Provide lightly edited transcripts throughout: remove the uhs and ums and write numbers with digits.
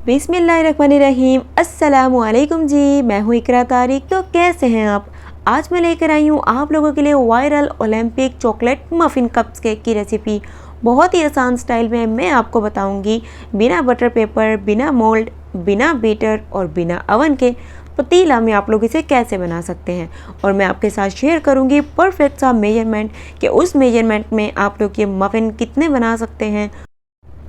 बिस्मिल्लाहिर्रहमानिर्रहीम। अस्सलामुअलैकुम जी, मैं हूँ इकरा तारिक। तो कैसे हैं आप? आज मैं लेकर आई हूँ आप लोगों के लिए viral olympic chocolate muffin cups cake की रेसिपी। बहुत ही आसान स्टाइल में मैं आपको बताऊँगी, बिना बटर पेपर, बिना मोल्ड, बिना बीटर और बिना अवन के पतीला में आप लोग इसे कैसे बना सकते हैं। और मैं आपके साथ शेयर करूंगी परफेक्ट सा मेजरमेंट कि उस मेजरमेंट में आप लोग ये मफ़िन कितने बना सकते हैं।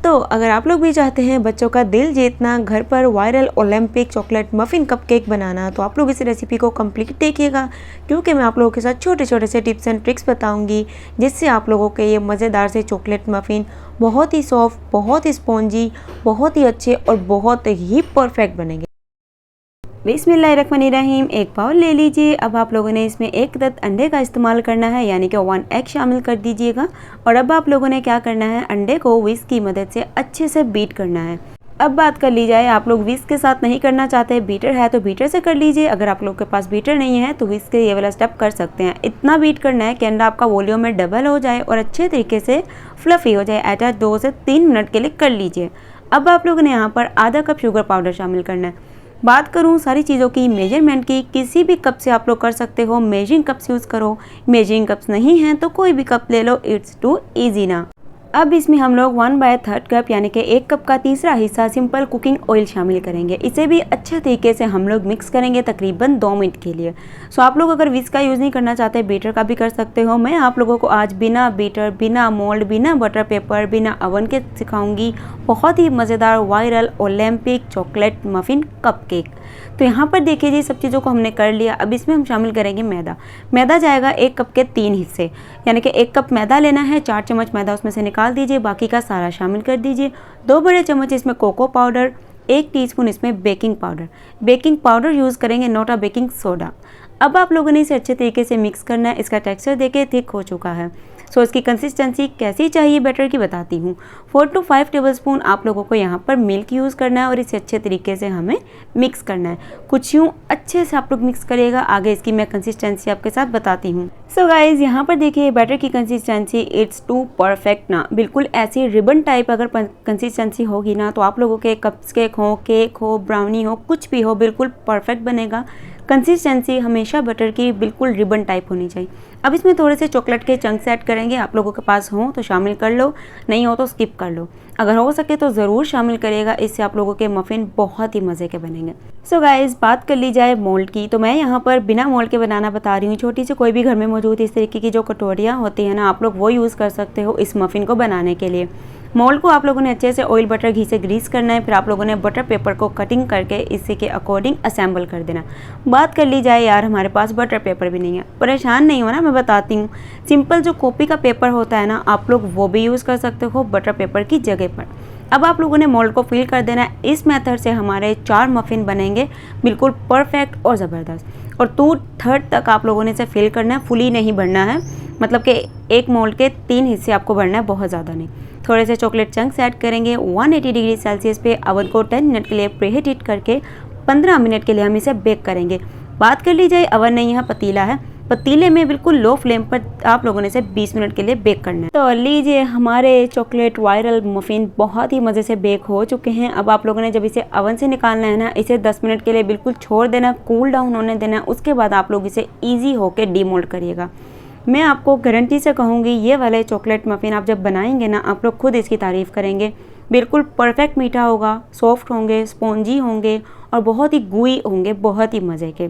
तो अगर आप लोग भी चाहते हैं बच्चों का दिल जीतना, घर पर viral olympic chocolate muffin cupcake बनाना, तो आप लोग इस रेसिपी को कंप्लीट देखिएगा, क्योंकि मैं आप लोगों के साथ छोटे छोटे से टिप्स एंड ट्रिक्स बताऊंगी, जिससे आप लोगों के ये मज़ेदार से चॉकलेट मफ़िन बहुत ही सॉफ्ट, बहुत ही स्पॉन्जी, बहुत ही अच्छे और बहुत ही परफेक्ट बनेंगे। बिस्मिल्लाहिर्रहमानिर्रहीम। एक बाउल ले लीजिए। अब आप लोगों ने इसमें एक अदद अंडे का इस्तेमाल करना है, यानी कि 1 एग शामिल कर दीजिएगा। और अब आप लोगों ने क्या करना है, अंडे को विस्क की मदद से अच्छे से बीट करना है। अब बात कर ली जाए, आप लोग विस्क के साथ नहीं करना चाहते, बीटर है तो बीटर से कर लीजिए। अगर आप लोग के पास बीटर नहीं है तो विस्क के ये वाला स्टेप कर सकते हैं। इतना बीट करना है कि अंडा आपका वॉल्यूम में डबल हो जाए और अच्छे तरीके से फ्लफ़ी हो जाए। ऐसा 2 से 3 मिनट के लिए कर लीजिए। अब आप लोगों ने यहाँ पर आधा कप शुगर पाउडर शामिल करना है। बात करूँ सारी चीज़ों की मेजरमेंट की, किसी भी कप से आप लोग कर सकते हो। मेजरिंग कप्स यूज़ करो, मेजरिंग कप्स नहीं हैं तो कोई भी कप ले लो, इट्स टू ईजी ना। अब इसमें हम लोग 1/3 कप यानी कि 1 कप का तीसरा हिस्सा सिंपल कुकिंग ऑयल शामिल करेंगे। इसे भी अच्छे तरीके से हम लोग मिक्स करेंगे तकरीबन 2 मिनट के लिए। सो आप लोग अगर विस्क का यूज़ नहीं करना चाहते, बीटर का भी कर सकते हो। मैं आप लोगों को आज बिना बीटर, बिना मोल्ड, बिना बटर पेपर, बिना अवन के सिखाऊंगी बहुत ही मज़ेदार viral olympic chocolate muffin cupcake. तो यहाँ पर देखिए जी, सब चीज़ों को हमने कर लिया। अब इसमें हम शामिल करेंगे मैदा। मैदा जाएगा 1 कप के 3 हिस्से, यानी कि 1 कप मैदा लेना है। 4 चम्मच मैदा उसमें से निकाल दीजिए, बाकी का सारा शामिल कर दीजिए। 2 बड़े चम्मच इसमें कोको पाउडर, 1 टीस्पून इसमें baking powder. Baking powder use करेंगे, नॉट अ बेकिंग सोडा। अब आप लोगों ने इसे अच्छे तरीके से मिक्स करना है। इसका टेक्सचर देखिए थिक हो चुका है। सो इसकी कंसिस्टेंसी कैसी चाहिए बैटर की बताती हूँ। 4 to 5 टेबलस्पून आप लोगों को यहाँ पर मिल्क यूज़ करना है और इसे अच्छे तरीके से हमें मिक्स करना है। कुछ यूँ अच्छे से आप लोग मिक्स करिएगा, आगे इसकी मैं कंसिस्टेंसी आपके साथ बताती हूँ। सो गाइज यहाँ पर देखिए बैटर की कंसिस्टेंसी इट्स टू परफेक्ट ना, बिल्कुल ऐसी रिबन टाइप अगर कंसिस्टेंसी होगी ना, तो आप लोगों के कप्स केक हो, ब्राउनी हो, कुछ भी हो, बिल्कुल परफेक्ट बनेगा। कंसिस्टेंसी हमेशा बटर की बिल्कुल रिबन टाइप होनी चाहिए। अब इसमें थोड़े से चॉकलेट के चंक्स ऐड करेंगे। आप लोगों के पास हो तो शामिल कर लो, नहीं हो तो स्किप कर लो। अगर हो सके तो ज़रूर शामिल करिएगा, इससे आप लोगों के मफ़िन बहुत ही मज़े के बनेंगे। सो गाइस, बात कर ली जाए मोल्ड की, तो मैं यहाँ पर बिना मोल्ड के बनाना बता रही हूँ। छोटी सी कोई भी घर में मौजूद इस तरीके की जो कटोरियाँ होती हैं ना, आप लोग वो यूज़ कर सकते हो इस मफ़िन को बनाने के लिए। मोल्ड को आप लोगों ने अच्छे से ऑयल, बटर, घी से ग्रीस करना है। फिर आप लोगों ने बटर पेपर को कटिंग करके इसी के अकॉर्डिंग असेंबल कर देना। बात कर ली जाए यार, हमारे पास बटर पेपर भी नहीं है, परेशान नहीं होना, मैं बताती हूँ। सिंपल जो कॉपी का पेपर होता है ना, आप लोग वो भी यूज़ कर सकते हो बटर पेपर की जगह पर। अब आप लोगों ने मोल्ड को फिल कर देना है। इस मेथड से हमारे 4 मफ़िन बनेंगे बिल्कुल परफेक्ट और ज़बरदस्त। और 2/3 तक आप लोगों ने इसे फिल करना है, फुली नहीं भरना है, मतलब कि एक मोल्ड के 3 हिस्से आपको भरना है, बहुत ज़्यादा नहीं। थोड़े से चॉकलेट चंक्स ऐड करेंगे। 180 डिग्री सेल्सियस पे अवन को 10 मिनट के लिए प्रीहीट करके 15 मिनट के लिए हम इसे बेक करेंगे। बात कर ली जाए, अवन नहीं है, पतीला है। पतीले में बिल्कुल लो फ्लेम पर आप लोगों ने इसे 20 मिनट के लिए बेक करना है। तो लीजिए, हमारे चॉकलेट वायरल मफ़िन बहुत ही मज़े से बेक हो चुके हैं। अब आप लोगों ने जब इसे अवन से निकालना है ना, इसे 10 मिनट के लिए बिल्कुल छोड़ देना, कूल डाउन होने देना। उसके बाद आप लोग इसे ईजी होकर डीमोल्ड करिएगा। मैं आपको गारंटी से कहूँगी, ये वाले चॉकलेट मफ़िन आप जब बनाएंगे ना, आप लोग खुद इसकी तारीफ़ करेंगे। बिल्कुल परफेक्ट मीठा होगा, सॉफ्ट होंगे, स्पॉन्जी होंगे और बहुत ही गुई होंगे, बहुत ही मज़े के।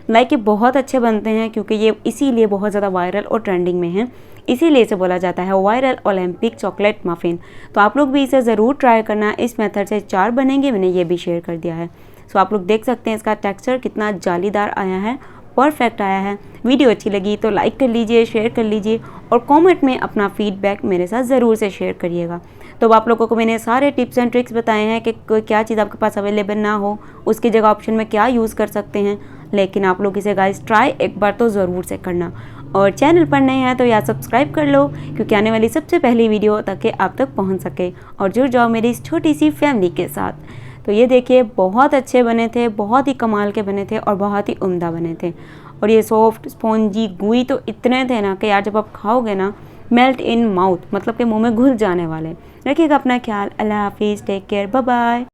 लाइक ये बहुत अच्छे बनते हैं, क्योंकि ये इसीलिए बहुत ज़्यादा वायरल और ट्रेंडिंग में हैं। इसीलिए इसे बोला जाता है वायरल ओलंपिक चॉकलेट मफ़िन। तो आप लोग भी इसे ज़रूर ट्राई करना। इस मेथड से 4 बनेंगे, मैंने ये भी शेयर कर दिया है। सो आप लोग देख सकते हैं इसका टेक्सचर कितना जालीदार आया है, परफेक्ट आया है। वीडियो अच्छी लगी तो लाइक कर लीजिए, शेयर कर लीजिए और कमेंट में अपना फीडबैक मेरे साथ ज़रूर से शेयर करिएगा। तो आप लोगों को मैंने सारे टिप्स एंड ट्रिक्स बताए हैं कि क्या चीज़ आपके पास अवेलेबल ना हो, उसकी जगह ऑप्शन में क्या यूज़ कर सकते हैं। लेकिन आप लोग इसे गाइस ट्राई एक बार तो ज़रूर से करना। और चैनल पर नए हैं तो यार सब्सक्राइब कर लो, क्योंकि आने वाली सबसे पहली वीडियो ताकि आप तक पहुँच सके और जुड़ जाओ मेरी इस छोटी सी फैमिली के साथ। तो ये देखिए, बहुत अच्छे बने थे, बहुत ही कमाल के बने थे और बहुत ही उम्दा बने थे। और ये सॉफ्ट, स्पॉन्जी, गुई तो इतने थे ना कि यार जब आप खाओगे ना, मेल्ट इन माउथ, मतलब कि मुंह में घुल जाने वाले। रखिएगा अपना ख्याल। अल्लाह हाफिज़, टेक केयर, बाय बाय।